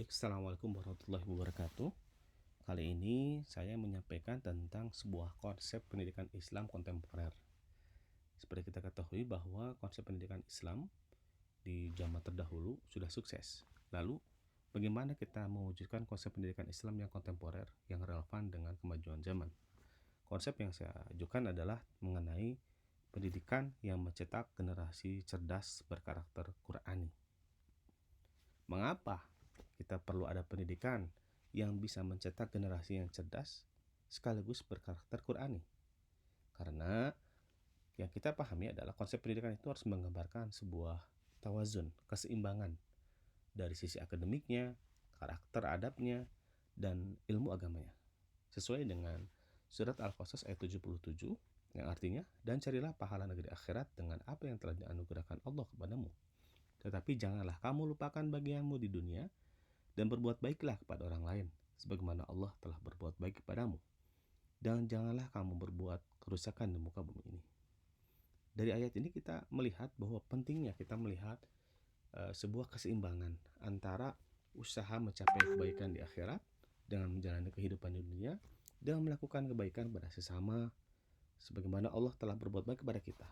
Baik, Assalamualaikum warahmatullahi wabarakatuh. Kali ini saya menyampaikan tentang sebuah konsep pendidikan Islam kontemporer. Seperti kita ketahui bahwa konsep pendidikan Islam di zaman terdahulu sudah sukses. Lalu, bagaimana kita mewujudkan konsep pendidikan Islam yang kontemporer, yang relevan dengan kemajuan zaman? Konsep yang saya ajukan adalah mengenai pendidikan yang mencetak generasi cerdas berkarakter Qur'ani. Mengapa kita perlu ada pendidikan yang bisa mencetak generasi yang cerdas sekaligus berkarakter Qur'ani? Karena yang kita pahami adalah konsep pendidikan itu harus menggambarkan sebuah tawazun, keseimbangan dari sisi akademiknya, karakter adabnya, dan ilmu agamanya. Sesuai dengan surat Al-Qasas ayat 77 yang artinya, dan carilah pahala negeri akhirat dengan apa yang telah dianugerahkan Allah kepadamu. Tetapi janganlah kamu lupakan bagianmu di dunia dan berbuat baiklah kepada orang lain, sebagaimana Allah telah berbuat baik kepadamu. Dan janganlah kamu berbuat kerusakan di muka bumi ini. Dari ayat ini kita melihat bahwa pentingnya kita melihat sebuah keseimbangan antara usaha mencapai kebaikan di akhirat dengan menjalani kehidupan di dunia dan melakukan kebaikan kepada sesama, sebagaimana Allah telah berbuat baik kepada kita.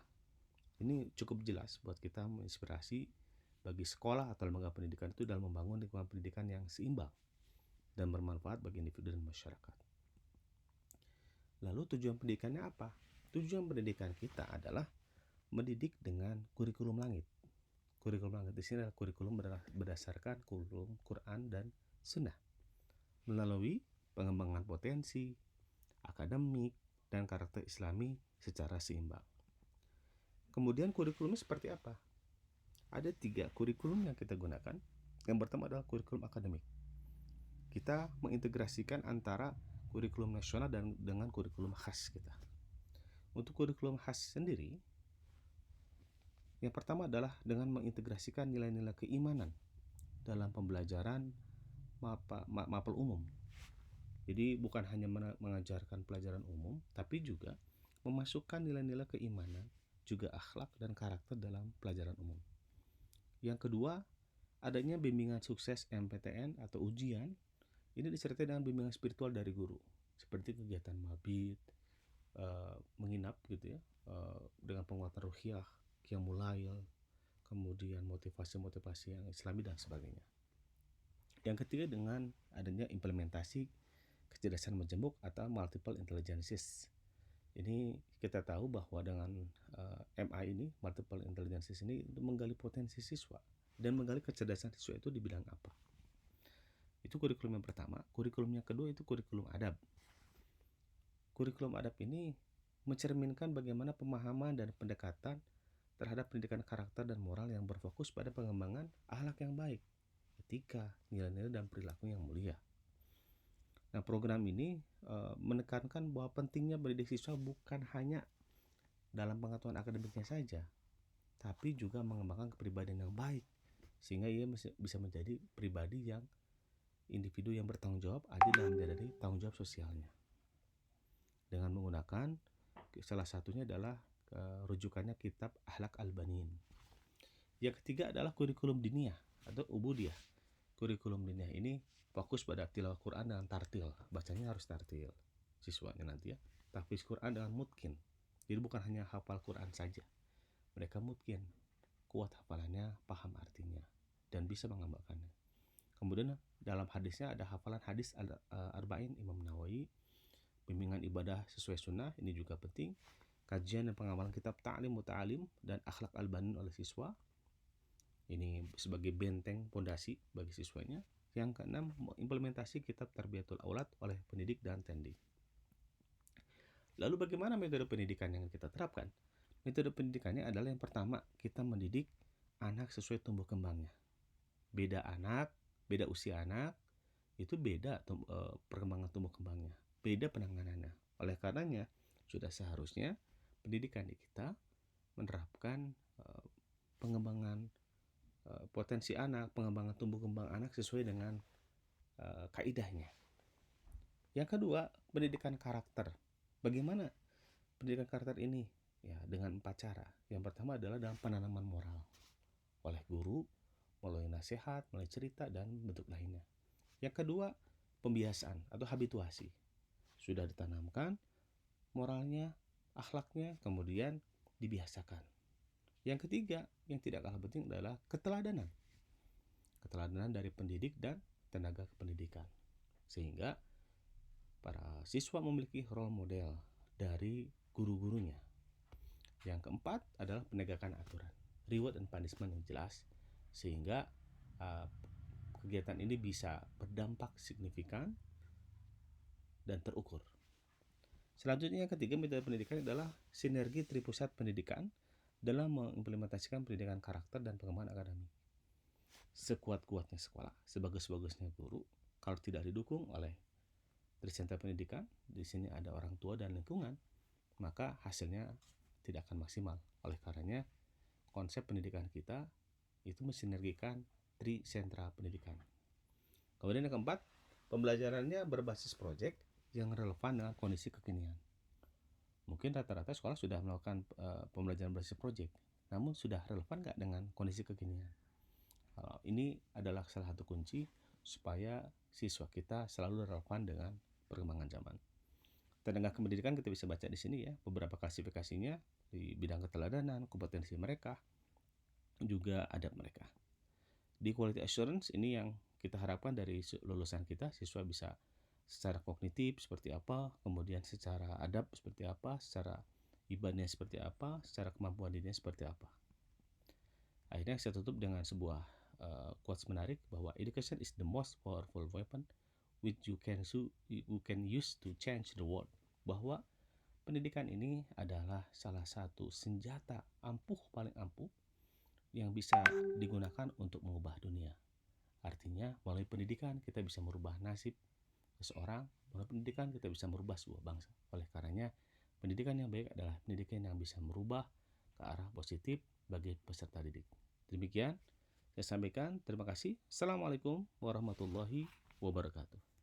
Ini cukup jelas buat kita menginspirasi bagi sekolah atau lembaga pendidikan itu dalam membangun lingkungan pendidikan yang seimbang dan bermanfaat bagi individu dan masyarakat. Lalu tujuan pendidikannya apa? Tujuan pendidikan kita adalah mendidik dengan kurikulum langit. Kurikulum langit di sini adalah kurikulum berdasarkan kurikulum Quran dan Sunnah melalui pengembangan potensi, akademik, dan karakter Islami secara seimbang. Kemudian kurikulumnya seperti apa? Ada 3 kurikulum yang kita gunakan. Yang pertama adalah kurikulum akademik. Kita mengintegrasikan antara kurikulum nasional dan dengan kurikulum khas kita. Untuk kurikulum khas sendiri, yang pertama adalah dengan mengintegrasikan nilai-nilai keimanan dalam pembelajaran mapel umum. Jadi bukan hanya mengajarkan pelajaran umum, tapi juga memasukkan nilai-nilai keimanan, juga akhlak dan karakter dalam pelajaran umum. Yang kedua, adanya bimbingan sukses MPTN atau ujian. Ini disertai dengan bimbingan spiritual dari guru, seperti kegiatan mabit, menginap gitu ya, dengan penguatan ruhiyah, qiyamul lail, kemudian motivasi-motivasi yang islami dan sebagainya. Yang ketiga dengan adanya implementasi kecerdasan majemuk atau multiple intelligences. Ini kita tahu bahwa dengan MI ini, multiple intelligences ini, untuk menggali potensi siswa dan menggali kecerdasan siswa itu di bidang apa. Itu kurikulum yang pertama. Kurikulum yang kedua itu kurikulum adab. Kurikulum adab ini mencerminkan bagaimana pemahaman dan pendekatan terhadap pendidikan karakter dan moral yang berfokus pada pengembangan akhlak yang baik, etika, nilai-nilai dan perilaku yang mulia. Nah, program ini menekankan bahwa pentingnya mendidik siswa bukan hanya dalam pengetahuan akademiknya saja, tapi juga mengembangkan kepribadian yang baik, sehingga ia bisa menjadi pribadi yang individu yang bertanggung jawab, adil dan menjadi tanggung jawab sosialnya. Dengan menggunakan salah satunya adalah rujukannya kitab Akhlak Al-Banin. Yang ketiga adalah kurikulum diniyah atau ubudiyah. Kurikulum diniyah ini fokus pada tilawah Quran dengan tartil. Bacanya harus tartil siswanya nanti ya. Tahfiz Quran dengan mutkin. Jadi bukan hanya hafal Quran saja. Mereka mutkin, kuat hafalannya, paham artinya, dan bisa mengamalkannya. Kemudian dalam hadisnya ada hafalan hadis Arba'in Imam Nawawi, bimbingan ibadah sesuai sunnah, ini juga penting. Kajian dan pengamalan kitab Ta'lim Muta'alim dan Akhlak Al-Banin oleh siswa. Ini sebagai benteng pondasi bagi siswanya. Yang keenam, implementasi kitab Tarbiyatul Aulad oleh pendidik dan tendi. Lalu bagaimana metode pendidikan yang kita terapkan? Metode pendidikannya adalah yang pertama, kita mendidik anak sesuai tumbuh kembangnya. Beda anak, beda usia anak, itu beda perkembangan tumbuh kembangnya, beda penanganannya. Oleh karenanya, sudah seharusnya pendidikan di kita menerapkan pengembangan potensi anak, pengembangan tumbuh kembang anak sesuai dengan kaidahnya. Yang kedua, pendidikan karakter. Bagaimana pendidikan karakter ini? Ya, dengan 4 cara. Yang pertama adalah dalam penanaman moral oleh guru, melalui nasihat, melalui cerita, dan bentuk lainnya. Yang kedua, pembiasaan atau habituasi. Sudah ditanamkan moralnya, akhlaknya, kemudian dibiasakan. Yang ketiga, yang tidak kalah penting adalah keteladanan. Keteladanan dari pendidik dan tenaga kependidikan. Sehingga para siswa memiliki role model dari guru-gurunya. Yang keempat adalah penegakan aturan, reward and punishment yang jelas, sehingga kegiatan ini bisa berdampak signifikan dan terukur. Selanjutnya yang ketiga metode pendidikan adalah sinergi tripusat pendidikan dalam mengimplementasikan pendidikan karakter dan pengembangan akademik. Sekuat-kuatnya sekolah, sebagus-bagusnya guru, kalau tidak didukung oleh Trisenta Pendidikan, di sini ada orang tua dan lingkungan, maka hasilnya tidak akan maksimal. Oleh karenanya, konsep pendidikan kita itu mensinergikan Trisentra Pendidikan. Kemudian yang keempat, pembelajarannya berbasis proyek yang relevan dengan kondisi kekinian. Mungkin rata-rata sekolah sudah melakukan pembelajaran berbasis proyek, namun sudah relevan nggak dengan kondisi kekinian? Ini adalah salah satu kunci supaya siswa kita selalu relevan dengan perkembangan zaman. Tenaga kependidikan kita bisa baca di sini ya, beberapa klasifikasinya di bidang keteladanan, kompetensi mereka, juga adab mereka. Di quality assurance ini yang kita harapkan dari lulusan kita, siswa bisa secara kognitif seperti apa, kemudian secara adab seperti apa, secara ibadahnya seperti apa, secara kemampuan dirinya seperti apa. Akhirnya saya tutup dengan sebuah quotes menarik bahwa education is the most powerful weapon which you can use to change the world. Bahwa pendidikan ini adalah salah satu senjata paling ampuh yang bisa digunakan untuk mengubah dunia. Artinya melalui pendidikan kita bisa merubah nasib seseorang, melalui pendidikan kita bisa merubah sebuah bangsa. Oleh karenanya pendidikan yang baik adalah pendidikan yang bisa merubah ke arah positif bagi peserta didik. Demikian saya sampaikan, terima kasih. Assalamualaikum warahmatullahi wabarakatuh.